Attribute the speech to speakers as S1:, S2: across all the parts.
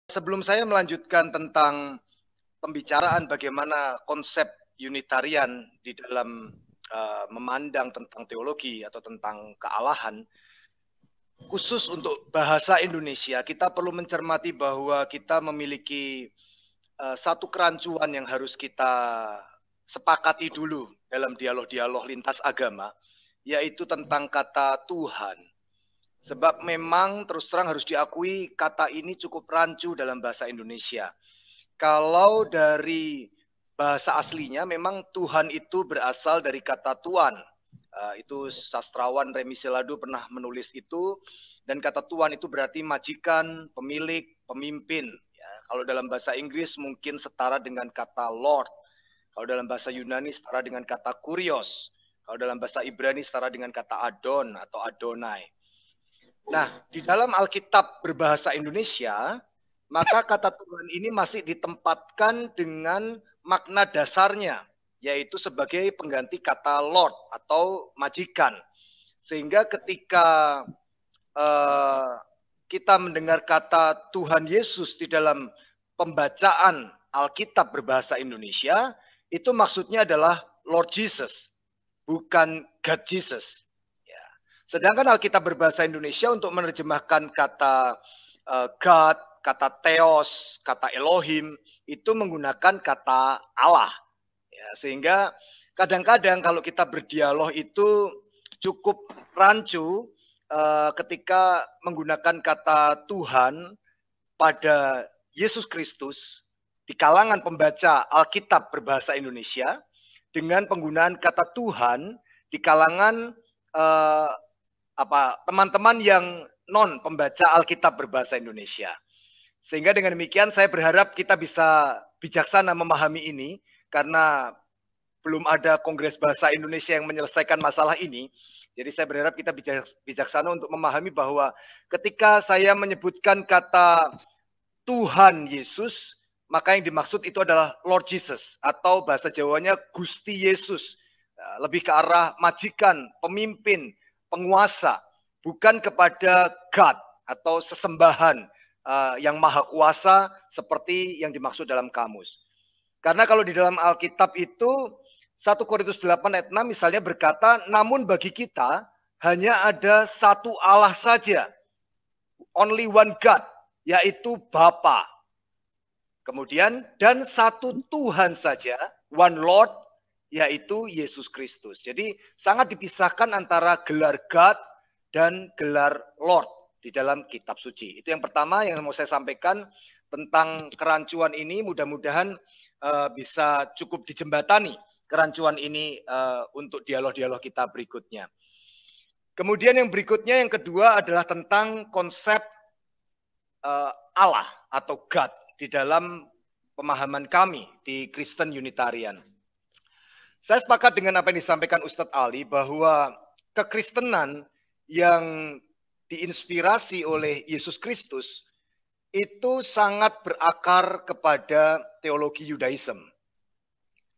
S1: Sebelum saya melanjutkan tentang pembicaraan bagaimana konsep Unitarian di dalam memandang tentang teologi atau tentang kealahan, khusus untuk bahasa Indonesia, kita perlu mencermati bahwa kita memiliki satu kerancuan yang harus kita sepakati dulu dalam dialog-dialog lintas agama, yaitu tentang kata Tuhan. Sebab memang terus terang harus diakui kata ini cukup rancu dalam bahasa Indonesia. Kalau dari bahasa aslinya memang Tuhan itu berasal dari kata tuan. Itu sastrawan Remi Seladu pernah menulis itu, dan kata tuan itu berarti majikan, pemilik, pemimpin. Ya, kalau dalam bahasa Inggris mungkin setara dengan kata Lord. Kalau dalam bahasa Yunani setara dengan kata kurios. Kalau dalam bahasa Ibrani setara dengan kata Adon atau Adonai. Nah, di dalam Alkitab berbahasa Indonesia, maka kata Tuhan ini masih ditempatkan dengan makna dasarnya, yaitu sebagai pengganti kata Lord atau majikan. Sehingga ketika kita mendengar kata Tuhan Yesus di dalam pembacaan Alkitab berbahasa Indonesia, itu maksudnya adalah Lord Jesus, bukan God Jesus. Sedangkan Alkitab berbahasa Indonesia untuk menerjemahkan kata God, kata Theos, kata Elohim, itu menggunakan kata Allah. Ya, sehingga kadang-kadang kalau kita berdialog itu cukup rancu ketika menggunakan kata Tuhan pada Yesus Kristus di kalangan pembaca Alkitab berbahasa Indonesia dengan penggunaan kata Tuhan di kalangan teman-teman yang non pembaca Alkitab berbahasa Indonesia. Sehingga dengan demikian saya berharap kita bisa bijaksana memahami ini, karena belum ada Kongres Bahasa Indonesia yang menyelesaikan masalah ini. Jadi saya berharap kita bijaksana untuk memahami bahwa ketika saya menyebutkan kata Tuhan Yesus, maka yang dimaksud itu adalah Lord Jesus, atau bahasa Jawanya Gusti Yesus. Lebih ke arah majikan, pemimpin, penguasa, bukan kepada God atau sesembahan yang maha kuasa seperti yang dimaksud dalam kamus. Karena kalau di dalam Alkitab itu 1 Korintus 8 ayat 6 misalnya berkata, namun bagi kita hanya ada satu Allah saja, only one God, yaitu Bapa. Kemudian dan satu Tuhan saja, one Lord, yaitu Yesus Kristus. Jadi sangat dipisahkan antara gelar God dan gelar Lord di dalam kitab suci. Itu yang pertama yang mau saya sampaikan tentang kerancuan ini. Mudah-mudahan bisa cukup dijembatani kerancuan ini untuk dialog-dialog kita berikutnya. Kemudian yang berikutnya, yang kedua adalah tentang konsep Allah atau God di dalam pemahaman kami di Kristen Unitarian. Saya sepakat dengan apa yang disampaikan Ustadz Ali bahwa kekristenan yang diinspirasi oleh Yesus Kristus itu sangat berakar kepada teologi Yudaism.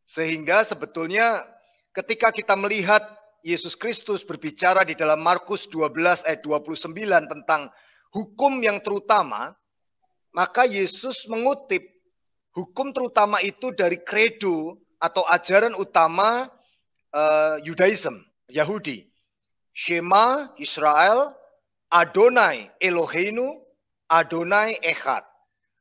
S1: Sehingga sebetulnya ketika kita melihat Yesus Kristus berbicara di dalam Markus 12 ayat 29 tentang hukum yang terutama, maka Yesus mengutip hukum terutama itu dari kredo atau ajaran utama Yudaism, Yahudi. Shema Israel, Adonai Eloheinu, Adonai Echad.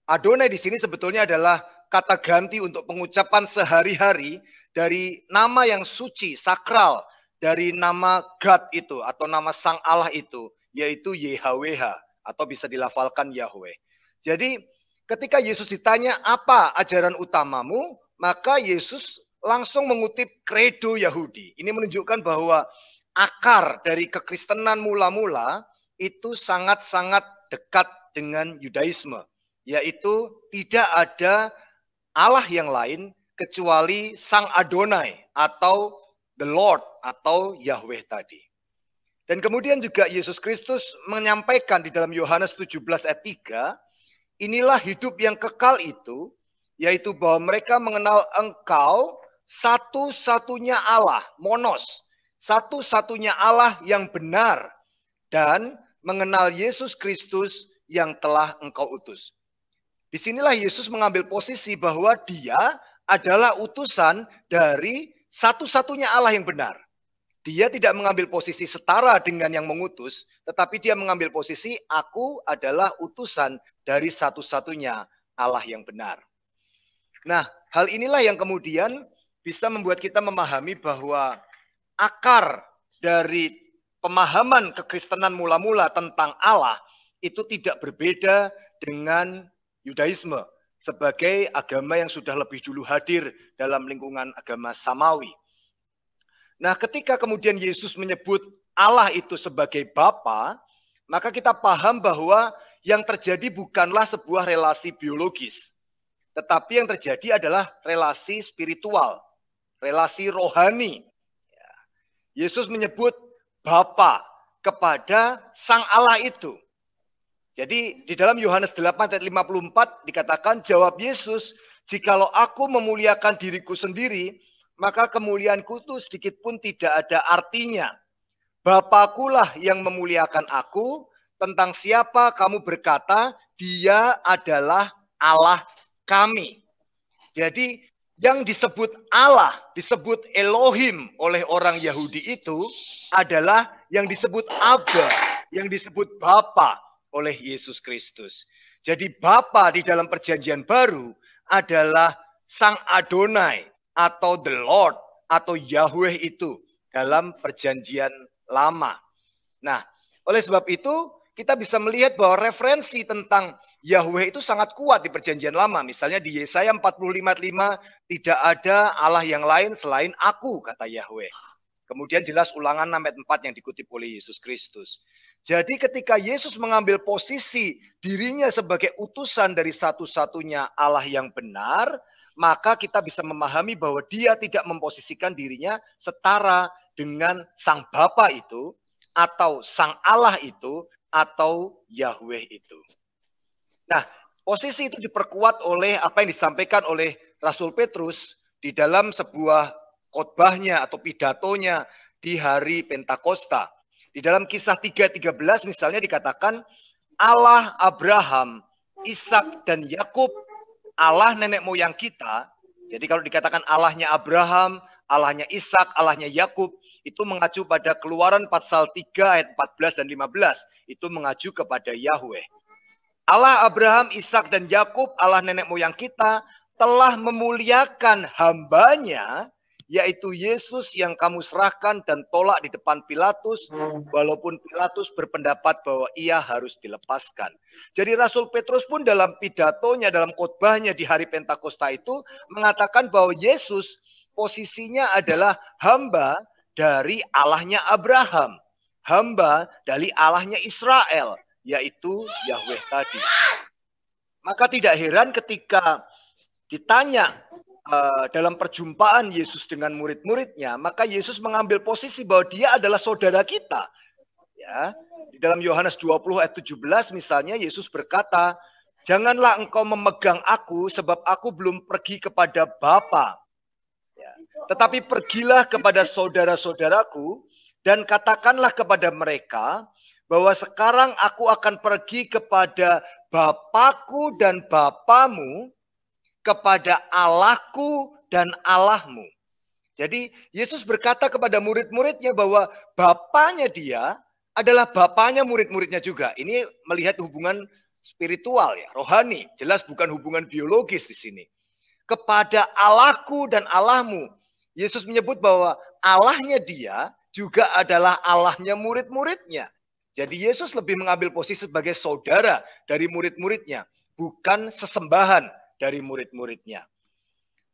S1: Adonai di sini sebetulnya adalah kata ganti untuk pengucapan sehari-hari dari nama yang suci, sakral, dari nama God itu atau nama Sang Allah itu, yaitu YHWH atau bisa dilafalkan Yahweh. Jadi ketika Yesus ditanya apa ajaran utamamu, maka Yesus langsung mengutip kredo Yahudi. Ini menunjukkan bahwa akar dari kekristenan mula-mula itu sangat-sangat dekat dengan Yudaisme, yaitu tidak ada Allah yang lain kecuali Sang Adonai atau the Lord atau Yahweh tadi. Dan kemudian juga Yesus Kristus menyampaikan di dalam Yohanes 17 ayat 3, inilah hidup yang kekal itu, yaitu bahwa mereka mengenal Engkau satu-satunya Allah, monos, satu-satunya Allah yang benar, dan mengenal Yesus Kristus yang telah Engkau utus. Disinilah Yesus mengambil posisi bahwa dia adalah utusan dari satu-satunya Allah yang benar. Dia tidak mengambil posisi setara dengan yang mengutus, tetapi dia mengambil posisi aku adalah utusan dari satu-satunya Allah yang benar. Nah, hal inilah yang kemudian bisa membuat kita memahami bahwa akar dari pemahaman kekristenan mula-mula tentang Allah itu tidak berbeda dengan Yudaisme sebagai agama yang sudah lebih dulu hadir dalam lingkungan agama Samawi. Nah, ketika kemudian Yesus menyebut Allah itu sebagai Bapa, maka kita paham bahwa yang terjadi bukanlah sebuah relasi biologis, tetapi yang terjadi adalah relasi spiritual, relasi rohani. Yesus menyebut Bapa kepada Sang Allah itu. Jadi di dalam Yohanes 8 ayat 54 dikatakan, jawab Yesus, jikalau aku memuliakan diriku sendiri, maka kemuliaanku itu sedikit pun tidak ada artinya. Bapakulah yang memuliakan aku, tentang siapa kamu berkata, dia adalah Allah kami. Jadi yang disebut Allah, disebut Elohim oleh orang Yahudi itu adalah yang disebut Abba, yang disebut Bapa oleh Yesus Kristus. Jadi Bapa di dalam perjanjian baru adalah Sang Adonai atau the Lord atau Yahweh itu dalam perjanjian lama. Nah, oleh sebab itu kita bisa melihat bahwa referensi tentang Yahweh itu sangat kuat di perjanjian lama. Misalnya di Yesaya 45:5, tidak ada Allah yang lain selain aku, kata Yahweh. Kemudian jelas Ulangan 6 ayat 4 yang dikutip oleh Yesus Kristus. Jadi ketika Yesus mengambil posisi dirinya sebagai utusan dari satu-satunya Allah yang benar, maka kita bisa memahami bahwa dia tidak memposisikan dirinya setara dengan Sang Bapa itu, atau Sang Allah itu, atau Yahweh itu. Nah, posisi itu diperkuat oleh apa yang disampaikan oleh Rasul Petrus di dalam sebuah khotbahnya atau pidatonya di hari Pentakosta. Di dalam Kisah 3:13 misalnya dikatakan, Allah Abraham, Ishak dan Yakub, Allah nenek moyang kita. Jadi kalau dikatakan Allahnya Abraham, Allahnya Ishak, Allahnya Yakub, itu mengacu pada Keluaran pasal 3 ayat 14 dan 15. Itu mengacu kepada Yahweh. Allah Abraham, Ishak dan Yakub, Allah nenek moyang kita, telah memuliakan hambanya, yaitu Yesus yang kamu serahkan dan tolak di depan Pilatus, walaupun Pilatus berpendapat bahwa ia harus dilepaskan. Jadi Rasul Petrus pun dalam pidatonya, dalam khotbahnya di hari Pentakosta itu mengatakan bahwa Yesus posisinya adalah hamba dari Allahnya Abraham, hamba dari Allahnya Israel, yaitu Yahweh tadi. Maka tidak heran ketika ditanya dalam perjumpaan Yesus dengan murid-muridnya, maka Yesus mengambil posisi bahwa dia adalah saudara kita. Ya, di dalam Yohanes 20 ayat 17 misalnya Yesus berkata, janganlah engkau memegang aku sebab aku belum pergi kepada Bapa. Ya, tetapi pergilah kepada saudara-saudaraku dan katakanlah kepada mereka bahwa sekarang aku akan pergi kepada Bapakku dan Bapamu, kepada Allahku dan Allahmu. Jadi Yesus berkata kepada murid-muridnya bahwa Bapanya dia adalah Bapanya murid-muridnya juga. Ini melihat hubungan spiritual ya, rohani. Jelas bukan hubungan biologis di sini. Kepada Allahku dan Allahmu. Yesus menyebut bahwa Allahnya dia juga adalah Allahnya murid-muridnya. Jadi Yesus lebih mengambil posisi sebagai saudara dari murid-muridnya, bukan sesembahan dari murid-muridnya.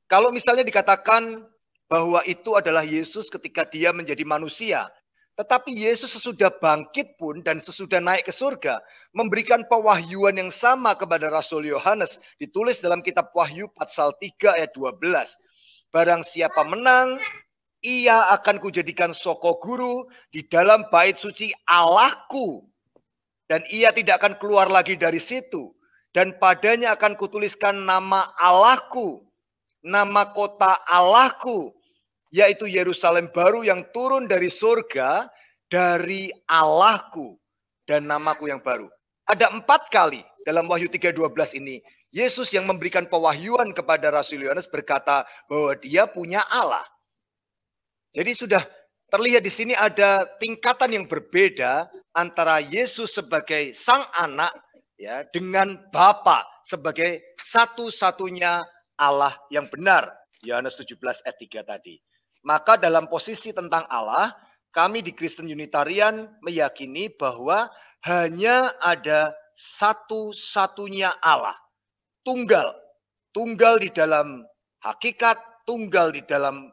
S1: Kalau misalnya dikatakan bahwa itu adalah Yesus ketika dia menjadi manusia, tetapi Yesus sesudah bangkit pun dan sesudah naik ke surga, memberikan pewahyuan yang sama kepada Rasul Yohanes, ditulis dalam kitab Wahyu pasal 3 ayat 12. Barang siapa menang, ia akan kujadikan soko guru di dalam bait suci Allahku, dan ia tidak akan keluar lagi dari situ. Dan padanya akan kutuliskan nama Allahku, nama kota Allahku, yaitu Yerusalem baru yang turun dari surga dari Allahku, dan namaku yang baru. Ada 4 kali dalam Wahyu 3:12 ini Yesus yang memberikan pewahyuan kepada Rasul Yohanes berkata bahwa dia punya Allah. Jadi sudah terlihat di sini ada tingkatan yang berbeda antara Yesus sebagai sang anak ya dengan Bapa sebagai satu-satunya Allah yang benar. Yohanes 17 ayat 3 tadi. Maka dalam posisi tentang Allah, kami di Kristen Unitarian meyakini bahwa hanya ada satu-satunya Allah. Tunggal. Tunggal di dalam hakikat, tunggal di dalam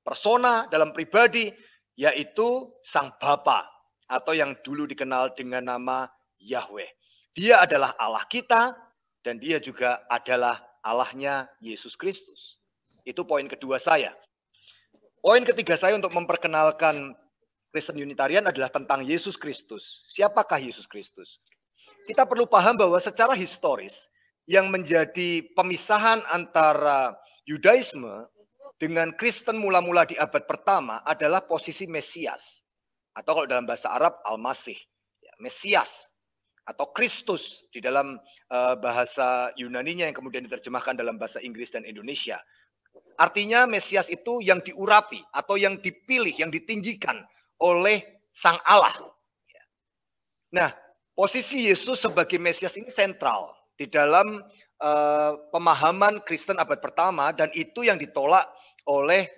S1: persona, dalam pribadi, yaitu Sang Bapa atau yang dulu dikenal dengan nama Yahweh. Dia adalah Allah kita dan dia juga adalah Allahnya Yesus Kristus. Itu poin kedua saya. Poin ketiga saya untuk memperkenalkan Kristen Unitarian adalah tentang Yesus Kristus. Siapakah Yesus Kristus? Kita perlu paham bahwa secara historis yang menjadi pemisahan antara Yudaisme dengan Kristen mula-mula di abad pertama adalah posisi Mesias. Atau kalau dalam bahasa Arab, Al-Masih. Mesias atau Kristus di dalam bahasa Yunaninya yang kemudian diterjemahkan dalam bahasa Inggris dan Indonesia. Artinya Mesias itu yang diurapi atau yang dipilih, yang ditinggikan oleh Sang Allah. Nah, posisi Yesus sebagai Mesias ini sentral di dalam pemahaman Kristen abad pertama dan itu yang ditolak oleh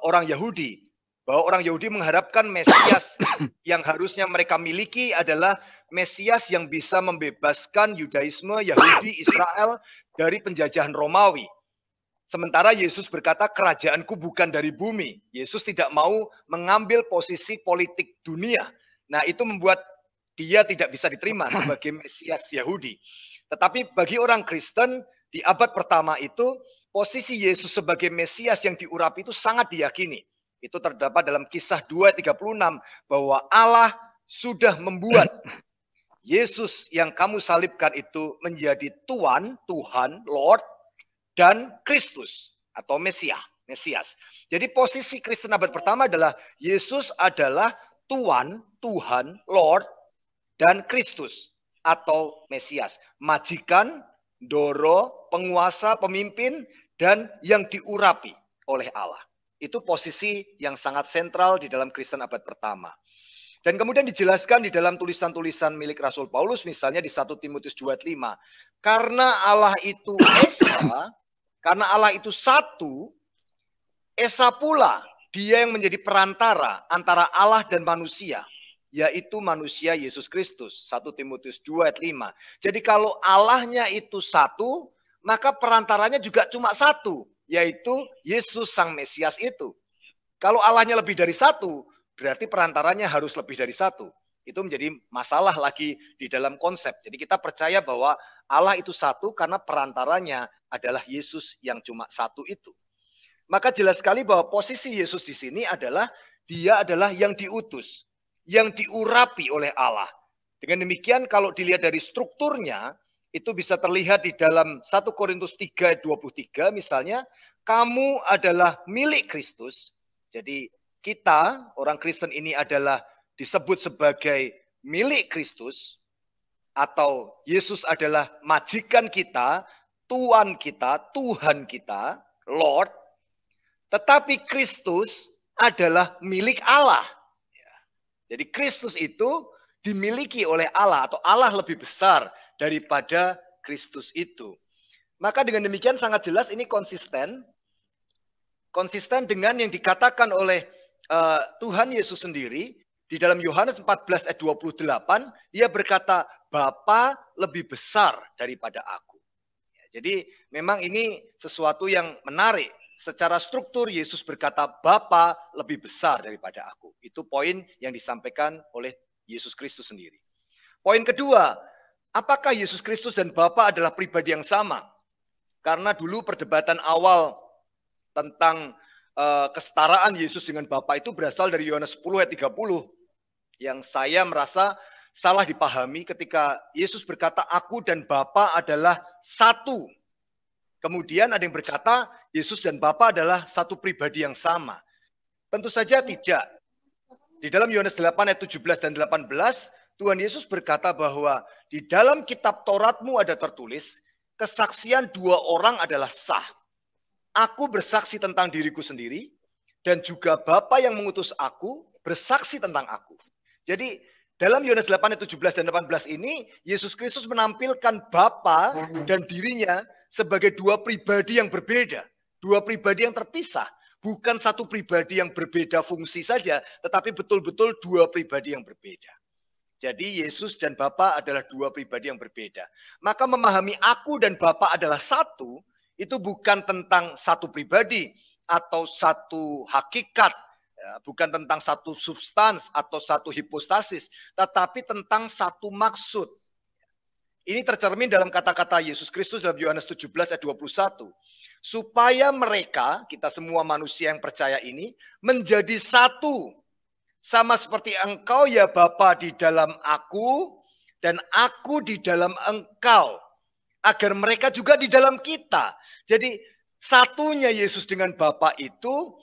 S1: orang Yahudi. Bahwa orang Yahudi mengharapkan Mesias yang harusnya mereka miliki adalah Mesias yang bisa membebaskan Yudaisme, Yahudi, Israel dari penjajahan Romawi. Sementara Yesus berkata, kerajaanku bukan dari bumi. Yesus tidak mau mengambil posisi politik dunia. Nah, itu membuat dia tidak bisa diterima sebagai Mesias Yahudi. Tetapi bagi orang Kristen di abad pertama itu, posisi Yesus sebagai Mesias yang diurapi itu sangat diyakini. Itu terdapat dalam Kisah 2:36 bahwa Allah sudah membuat Yesus yang kamu salibkan itu menjadi Tuhan, Tuhan, Lord, dan Kristus atau Mesias. Jadi posisi Kristen abad pertama adalah Yesus adalah Tuhan, Tuhan, Lord, dan Kristus atau Mesias. Majikan, Doro, penguasa, pemimpin, dan yang diurapi oleh Allah. Itu posisi yang sangat sentral di dalam Kristen abad pertama. Dan kemudian dijelaskan di dalam tulisan-tulisan milik Rasul Paulus, misalnya di 1 Timotius 2:5. Karena Allah itu Esa, karena Allah itu satu, Esa pula dia yang menjadi perantara antara Allah dan manusia, yaitu manusia Yesus Kristus. 1 Timotius 2:5. Jadi kalau Allahnya itu satu, maka perantaranya juga cuma satu, yaitu Yesus Sang Mesias itu. Kalau Allahnya lebih dari satu, berarti perantaranya harus lebih dari satu. Itu menjadi masalah lagi di dalam konsep. Jadi kita percaya bahwa Allah itu satu karena perantaranya adalah Yesus yang cuma satu itu. Maka jelas sekali bahwa posisi Yesus di sini adalah dia adalah yang diutus, yang diurapi oleh Allah. Dengan demikian kalau dilihat dari strukturnya, itu bisa terlihat di dalam 1 Korintus 3:23 misalnya, kamu adalah milik Kristus. Jadi kita, orang Kristen ini adalah disebut sebagai milik Kristus, atau Yesus adalah majikan kita, Tuhan kita, Tuhan kita, Lord. Tetapi Kristus adalah milik Allah. Jadi Kristus itu dimiliki oleh Allah, atau Allah lebih besar daripada Kristus itu. Maka dengan demikian sangat jelas ini konsisten dengan yang dikatakan oleh Tuhan Yesus sendiri di dalam Yohanes 14 ayat 28, ia berkata, Bapa lebih besar daripada aku. Jadi memang ini sesuatu yang menarik. Secara struktur Yesus berkata, Bapa lebih besar daripada aku. Itu poin yang disampaikan oleh Yesus Kristus sendiri. Poin kedua, apakah Yesus Kristus dan Bapa adalah pribadi yang sama? Karena dulu perdebatan awal tentang kesetaraan Yesus dengan Bapa itu berasal dari Yohanes 10 ayat 30 yang saya merasa salah dipahami ketika Yesus berkata aku dan Bapa adalah satu. Kemudian ada yang berkata Yesus dan Bapa adalah satu pribadi yang sama. Tentu saja tidak. Di dalam Yohanes 8 ayat 17 dan 18 Tuhan Yesus berkata bahwa di dalam kitab Tauratmu ada tertulis kesaksian dua orang adalah sah. Aku bersaksi tentang diriku sendiri, dan juga Bapa yang mengutus aku bersaksi tentang aku. Jadi dalam Yohanes 8 ayat 17 dan 18 ini, Yesus Kristus menampilkan Bapa dan dirinya sebagai dua pribadi yang berbeda. Dua pribadi yang terpisah. Bukan satu pribadi yang berbeda fungsi saja, tetapi betul-betul dua pribadi yang berbeda. Jadi Yesus dan Bapa adalah dua pribadi yang berbeda. Maka memahami aku dan Bapa adalah satu, itu bukan tentang satu pribadi atau satu hakikat, bukan tentang satu substans atau satu hipostasis, tetapi tentang satu maksud. Ini tercermin dalam kata-kata Yesus Kristus dalam Yohanes 17 ayat 21. Supaya mereka, kita semua manusia yang percaya ini, menjadi satu. Sama seperti engkau ya Bapa di dalam aku, dan aku di dalam engkau. Agar mereka juga di dalam kita. Jadi satunya Yesus dengan Bapa itu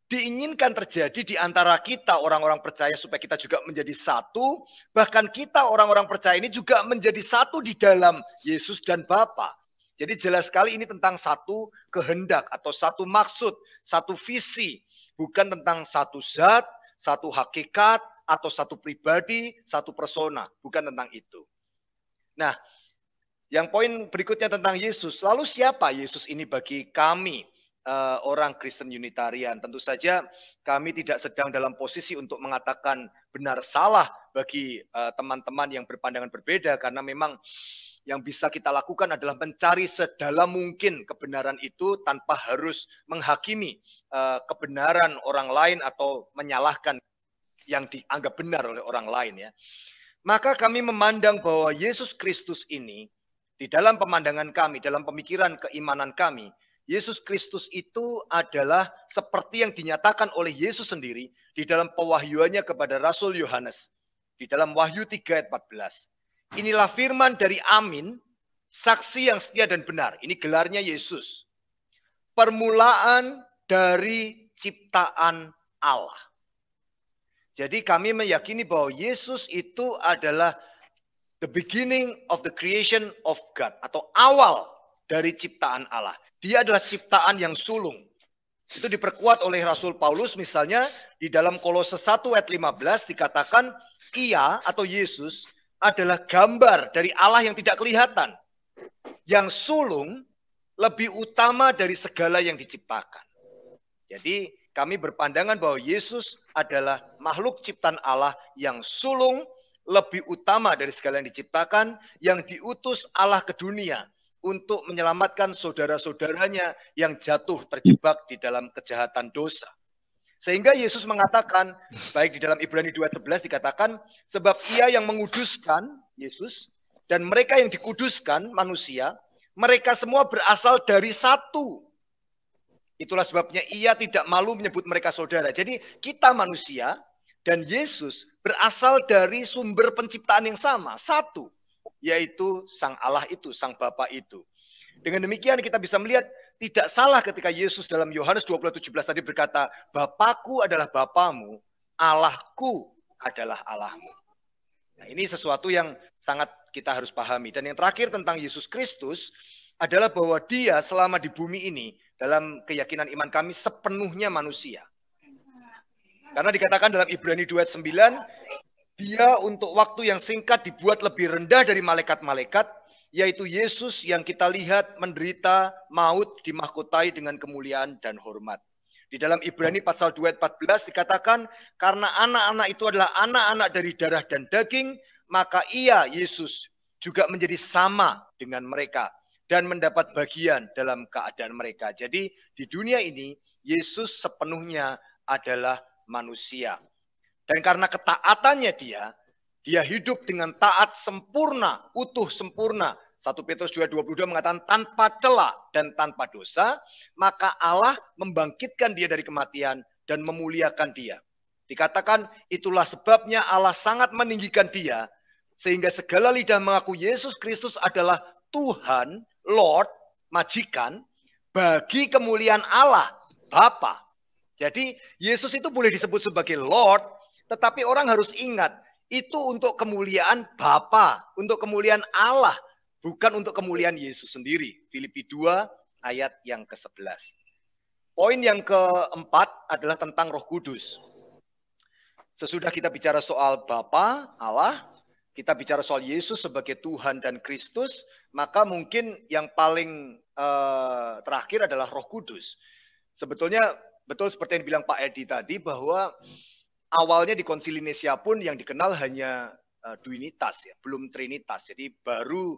S1: diinginkan terjadi di antara kita orang-orang percaya supaya kita juga menjadi satu. Bahkan kita orang-orang percaya ini juga menjadi satu di dalam Yesus dan Bapa. Jadi jelas sekali ini tentang satu kehendak atau satu maksud, satu visi. Bukan tentang satu zat, satu hakikat, atau satu pribadi, satu persona. Bukan tentang itu. Nah, yang poin berikutnya tentang Yesus. Lalu siapa Yesus ini bagi kami? Orang Kristen Unitarian. Tentu saja kami tidak sedang dalam posisi untuk mengatakan benar salah bagi teman-teman yang berpandangan berbeda, karena memang yang bisa kita lakukan adalah mencari sedalam mungkin kebenaran itu tanpa harus menghakimi kebenaran orang lain atau menyalahkan yang dianggap benar oleh orang lain ya. Maka kami memandang bahwa Yesus Kristus ini di dalam pemandangan kami, dalam pemikiran keimanan kami, Yesus Kristus itu adalah seperti yang dinyatakan oleh Yesus sendiri di dalam pewahyuannya kepada Rasul Yohanes. Di dalam Wahyu 3 ayat 14. Inilah firman dari Amin, saksi yang setia dan benar. Ini gelarnya Yesus. Permulaan dari ciptaan Allah. Jadi kami meyakini bahwa Yesus itu adalah the beginning of the creation of God. Atau awal dari ciptaan Allah. Dia adalah ciptaan yang sulung. Itu diperkuat oleh Rasul Paulus misalnya di dalam Kolose 1 ayat 15 dikatakan ia atau Yesus adalah gambar dari Allah yang tidak kelihatan. Yang sulung lebih utama dari segala yang diciptakan. Jadi kami berpandangan bahwa Yesus adalah makhluk ciptaan Allah yang sulung lebih utama dari segala yang diciptakan, yang diutus Allah ke dunia untuk menyelamatkan saudara-saudaranya yang jatuh terjebak di dalam kejahatan dosa. Sehingga Yesus mengatakan, baik di dalam Ibrani 2:11 dikatakan, sebab ia yang menguduskan, Yesus, dan mereka yang dikuduskan, manusia, mereka semua berasal dari satu. Itulah sebabnya ia tidak malu menyebut mereka saudara. Jadi kita manusia dan Yesus berasal dari sumber penciptaan yang sama, satu. Yaitu Sang Allah itu, Sang Bapa itu. Dengan demikian kita bisa melihat tidak salah ketika Yesus dalam Yohanes 20:17 tadi berkata, Bapakku adalah Bapamu, Allahku adalah Allahmu. Nah, ini sesuatu yang sangat kita harus pahami. Dan yang terakhir tentang Yesus Kristus adalah bahwa dia selama di bumi ini, dalam keyakinan iman kami, sepenuhnya manusia. Karena dikatakan dalam Ibrani 2:9, dia untuk waktu yang singkat dibuat lebih rendah dari malaikat-malaikat, yaitu Yesus yang kita lihat menderita maut dimahkotai dengan kemuliaan dan hormat. Di dalam Ibrani pasal 2 ayat 14 dikatakan, karena anak-anak itu adalah anak-anak dari darah dan daging, maka ia, Yesus, juga menjadi sama dengan mereka dan mendapat bagian dalam keadaan mereka. Jadi di dunia ini, Yesus sepenuhnya adalah manusia. Dan karena ketaatannya dia hidup dengan taat sempurna, utuh sempurna. 1 Petrus 2:22 mengatakan tanpa celah dan tanpa dosa, maka Allah membangkitkan dia dari kematian dan memuliakan dia. Dikatakan itulah sebabnya Allah sangat meninggikan dia, sehingga segala lidah mengaku Yesus Kristus adalah Tuhan, Lord, majikan, bagi kemuliaan Allah, Bapa. Jadi Yesus itu boleh disebut sebagai Lord, tetapi orang harus ingat, itu untuk kemuliaan Bapa, untuk kemuliaan Allah. bukan untuk kemuliaan Yesus sendiri. Filipi 2 ayat yang ke-11. Poin yang keempat adalah tentang Roh Kudus. Sesudah kita bicara soal Bapa, Allah, kita bicara soal Yesus sebagai Tuhan dan Kristus, maka mungkin yang paling terakhir adalah Roh Kudus. Sebetulnya betul seperti yang dibilang Pak Edi tadi, bahwa awalnya di Konsili Nisia pun yang dikenal hanya duinitas, ya, belum trinitas. Jadi baru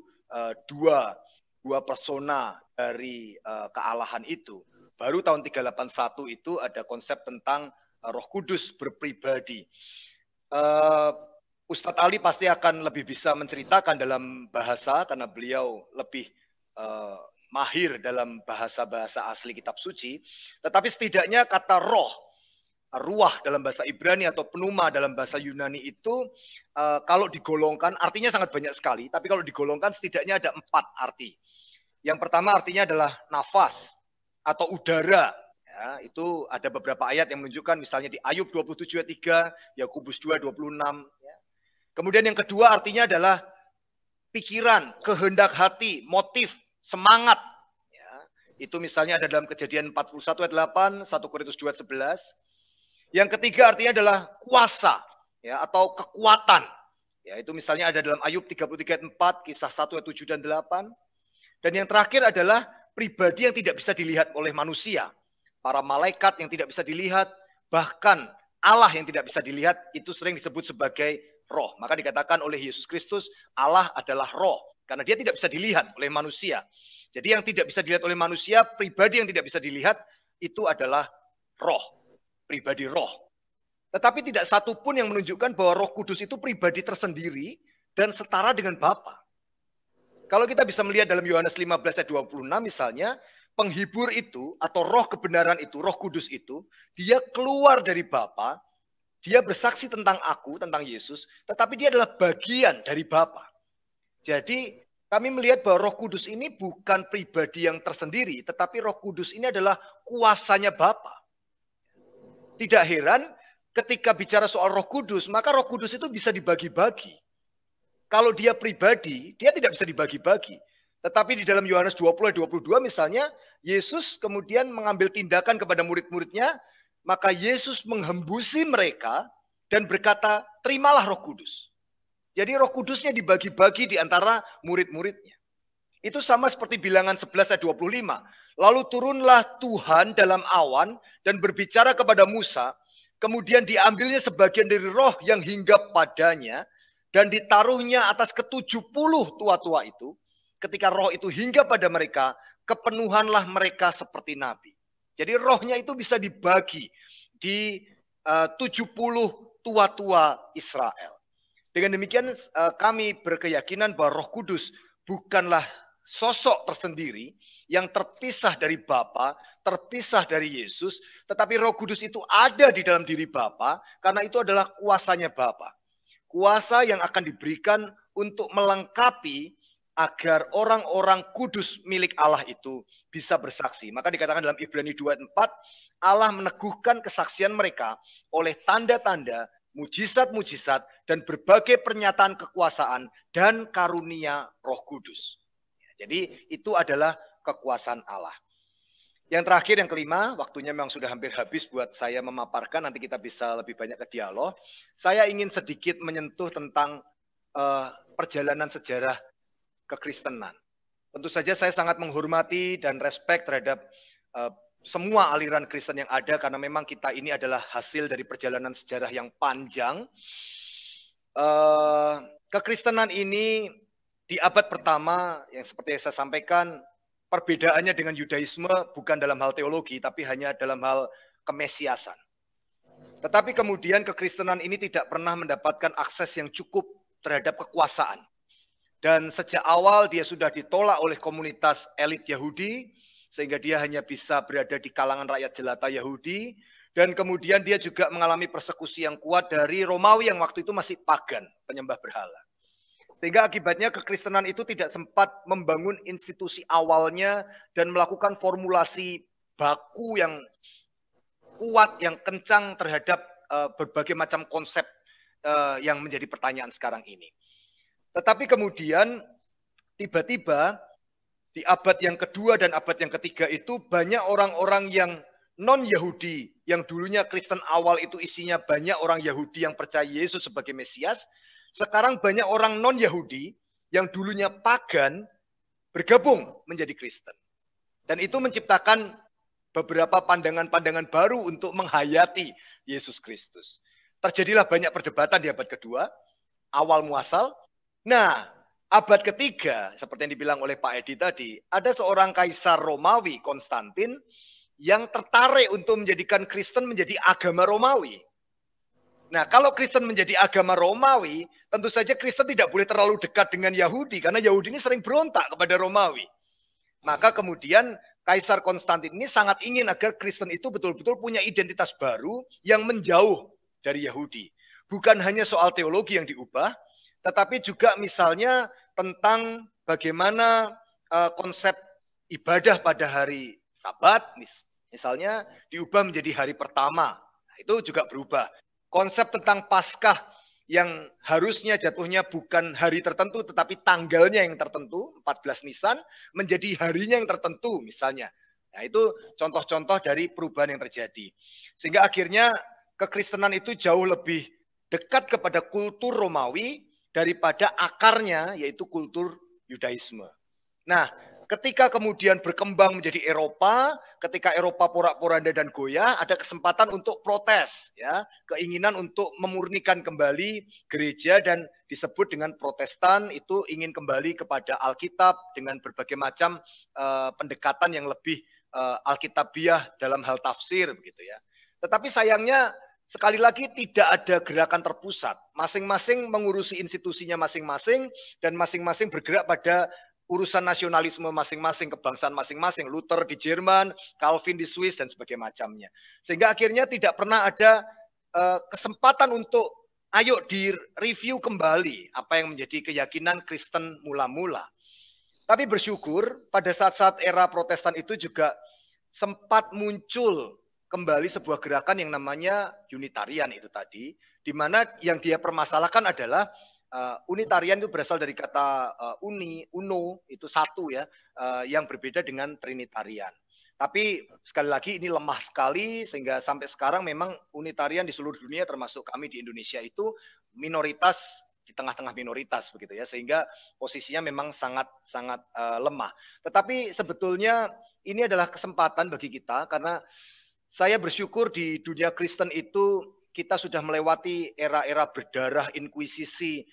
S1: dua persona dari kealahan itu. Baru tahun 381 itu ada konsep tentang Roh Kudus berpribadi. Ustadz Ali pasti akan lebih bisa menceritakan dalam bahasa karena beliau lebih mahir dalam bahasa-bahasa asli kitab suci. Tetapi setidaknya kata roh, ruah dalam bahasa Ibrani atau pneuma dalam bahasa Yunani itu kalau digolongkan artinya sangat banyak sekali. Tapi kalau digolongkan setidaknya ada 4 arti. Yang pertama artinya adalah nafas atau udara. Ya, itu ada beberapa ayat yang menunjukkan, misalnya di Ayub 27 ayat 3, Yakobus 2 26. Ya. Kemudian yang kedua artinya adalah pikiran, kehendak hati, motif, semangat. Ya, itu misalnya ada dalam Kejadian 41 ayat 8, 1 Korintus 2 ayat 11. Yang ketiga artinya adalah kuasa, ya, atau kekuatan. Ya, itu misalnya ada dalam Ayub 33 ayat 4, Kisah 1 ayat 7 dan 8. Dan yang terakhir adalah pribadi yang tidak bisa dilihat oleh manusia. Para malaikat yang tidak bisa dilihat, bahkan Allah yang tidak bisa dilihat, itu sering disebut sebagai roh. Maka dikatakan oleh Yesus Kristus, Allah adalah roh. Karena dia tidak bisa dilihat oleh manusia. Jadi yang tidak bisa dilihat oleh manusia, pribadi yang tidak bisa dilihat, itu adalah roh. Pribadi roh. Tetapi tidak satu pun yang menunjukkan bahwa Roh Kudus itu pribadi tersendiri dan setara dengan Bapa. Kalau kita bisa melihat dalam Yohanes 15 ayat 26 misalnya, penghibur itu atau roh kebenaran itu, Roh Kudus itu, dia keluar dari Bapa, dia bersaksi tentang aku, tentang Yesus, tetapi dia adalah bagian dari Bapa. Jadi kami melihat bahwa Roh Kudus ini bukan pribadi yang tersendiri, tetapi Roh Kudus ini adalah kuasanya Bapa. Tidak heran ketika bicara soal Roh Kudus, maka Roh Kudus itu bisa dibagi-bagi. Kalau dia pribadi, dia tidak bisa dibagi-bagi. Tetapi di dalam Yohanes 20 ayat 22 misalnya, Yesus kemudian mengambil tindakan kepada murid-muridnya, maka Yesus menghembusi mereka dan berkata, terimalah Roh Kudus. Jadi Roh Kudusnya dibagi-bagi di antara murid-muridnya. Itu sama seperti bilangan 11 ayat 25. Lalu turunlah Tuhan dalam awan dan berbicara kepada Musa, kemudian diambilnya sebagian dari roh yang hinggap padanya, dan ditaruhnya atas ke-70 tua-tua itu. Ketika roh itu hinggap pada mereka, kepenuhanlah mereka seperti nabi. Jadi rohnya itu bisa dibagi di 70 tua-tua Israel. Dengan demikian kami berkeyakinan bahwa Roh Kudus bukanlah sosok tersendiri yang terpisah dari Bapa, terpisah dari Yesus, tetapi Roh Kudus itu ada di dalam diri Bapa karena itu adalah kuasanya Bapa. Kuasa yang akan diberikan untuk melengkapi agar orang-orang kudus milik Allah itu bisa bersaksi. Maka dikatakan dalam Ibrani 2 ayat 4, Allah meneguhkan kesaksian mereka oleh tanda-tanda, mujizat-mujizat, dan berbagai pernyataan kekuasaan dan karunia Roh Kudus. Jadi itu adalah kekuasaan Allah. Yang terakhir, yang kelima, waktunya memang sudah hampir habis buat saya memaparkan, nanti kita bisa lebih banyak ke dialog. Saya ingin sedikit menyentuh tentang perjalanan sejarah kekristenan. Tentu saja saya sangat menghormati dan respect terhadap semua aliran Kristen yang ada, karena memang kita ini adalah hasil dari perjalanan sejarah yang panjang. Kekristenan ini di abad pertama, yang seperti yang saya sampaikan, perbedaannya dengan Yudaisme bukan dalam hal teologi, tapi hanya dalam hal kemesiasan. Tetapi kemudian kekristenan ini tidak pernah mendapatkan akses yang cukup terhadap kekuasaan. Dan sejak awal dia sudah ditolak oleh komunitas elit Yahudi, sehingga dia hanya bisa berada di kalangan rakyat jelata Yahudi. Dan kemudian dia juga mengalami persekusi yang kuat dari Romawi yang waktu itu masih pagan, penyembah berhala. Sehingga akibatnya kekristenan itu tidak sempat membangun institusi awalnya dan melakukan formulasi baku yang kuat, yang kencang terhadap berbagai macam konsep yang menjadi pertanyaan sekarang ini. Tetapi kemudian tiba-tiba di abad yang kedua dan abad yang ketiga itu banyak orang-orang yang non-Yahudi, yang dulunya Kristen awal itu isinya banyak orang Yahudi yang percaya Yesus sebagai Mesias. Sekarang banyak orang non-Yahudi yang dulunya pagan bergabung menjadi Kristen. Dan itu menciptakan beberapa pandangan-pandangan baru untuk menghayati Yesus Kristus. Terjadilah banyak perdebatan di abad kedua, awal muasal. Nah, abad ketiga, seperti yang dibilang oleh Pak Edi tadi, ada seorang kaisar Romawi, Konstantin, yang tertarik untuk menjadikan Kristen menjadi agama Romawi. Nah, kalau Kristen menjadi agama Romawi, tentu saja Kristen tidak boleh terlalu dekat dengan Yahudi, karena Yahudi ini sering berontak kepada Romawi. Maka kemudian Kaisar Konstantin ini sangat ingin agar Kristen itu betul-betul punya identitas baru yang menjauh dari Yahudi. Bukan hanya soal teologi yang diubah, tetapi juga misalnya tentang bagaimana konsep ibadah pada hari Sabat, misalnya diubah menjadi hari pertama. Nah, itu juga berubah. Konsep tentang Paskah yang harusnya jatuhnya bukan hari tertentu, tetapi tanggalnya yang tertentu, 14 Nisan, menjadi harinya yang tertentu misalnya. Nah, itu contoh-contoh dari perubahan yang terjadi. Sehingga akhirnya kekristenan itu jauh lebih dekat kepada kultur Romawi daripada akarnya, yaitu kultur Yudaisme. Nah, ketika kemudian berkembang menjadi Eropa, ketika Eropa porak-poranda dan goyah, ada kesempatan untuk protes, ya, keinginan untuk memurnikan kembali gereja dan disebut dengan Protestan itu ingin kembali kepada Alkitab dengan berbagai macam pendekatan yang lebih Alkitabiah dalam hal tafsir, begitu ya. Tetapi sayangnya sekali lagi tidak ada gerakan terpusat, masing-masing mengurusi institusinya masing-masing dan masing-masing bergerak pada urusan nasionalisme masing-masing, kebangsaan masing-masing. Luther di Jerman, Calvin di Swiss, dan sebagainya macamnya. Sehingga akhirnya tidak pernah ada kesempatan untuk ayo direview kembali apa yang menjadi keyakinan Kristen mula-mula. Tapi bersyukur pada saat-saat era Protestan itu juga sempat muncul kembali sebuah gerakan yang namanya Unitarian itu tadi, di mana yang dia permasalahkan adalah Unitarian itu berasal dari kata uno, itu satu ya, yang berbeda dengan Trinitarian. Tapi sekali lagi ini lemah sekali sehingga sampai sekarang memang Unitarian di seluruh dunia termasuk kami di Indonesia itu minoritas di tengah-tengah minoritas begitu ya, sehingga posisinya memang sangat lemah. Tetapi sebetulnya ini adalah kesempatan bagi kita karena saya bersyukur di dunia Kristen itu kita sudah melewati era-era berdarah, inkuisisi,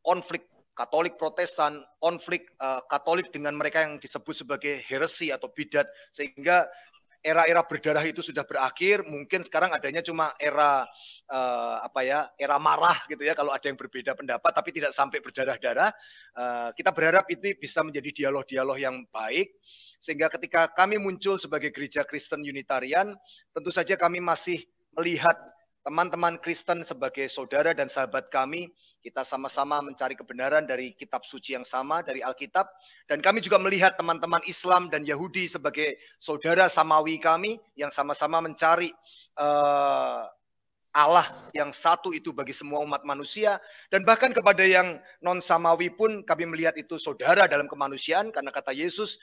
S1: konflik Katolik Protestan, konflik Katolik dengan mereka yang disebut sebagai heresi atau bidat, sehingga era-era berdarah itu sudah berakhir. Mungkin sekarang adanya cuma era era marah gitu ya, kalau ada yang berbeda pendapat, tapi tidak sampai berdarah-darah. Kita berharap itu bisa menjadi dialog-dialog yang baik, sehingga ketika kami muncul sebagai gereja Kristen Unitarian, tentu saja kami masih melihat teman-teman Kristen sebagai saudara dan sahabat kami. Kita sama-sama mencari kebenaran dari kitab suci yang sama, dari Alkitab. Dan kami juga melihat teman-teman Islam dan Yahudi sebagai saudara samawi kami yang sama-sama mencari Allah yang satu itu bagi semua umat manusia. Dan bahkan kepada yang non-samawi pun kami melihat itu saudara dalam kemanusiaan, karena kata Yesus,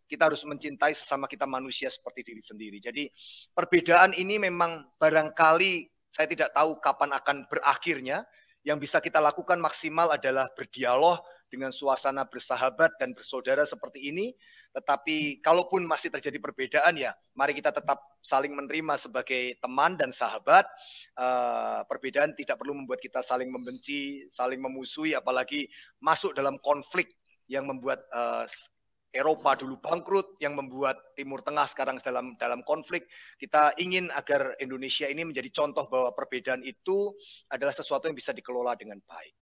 S1: kita harus mencintai sesama kita manusia seperti diri sendiri. Jadi perbedaan ini memang barangkali saya tidak tahu kapan akan berakhirnya. Yang bisa kita lakukan maksimal adalah berdialog dengan suasana bersahabat dan bersaudara seperti ini. Tetapi kalaupun masih terjadi perbedaan ya, mari kita tetap saling menerima sebagai teman dan sahabat. Perbedaan tidak perlu membuat kita saling membenci, saling memusuhi, apalagi masuk dalam konflik yang membuat Eropa dulu bangkrut, yang membuat Timur Tengah sekarang dalam konflik. Kita ingin agar Indonesia ini menjadi contoh bahwa perbedaan itu adalah sesuatu yang bisa dikelola dengan baik.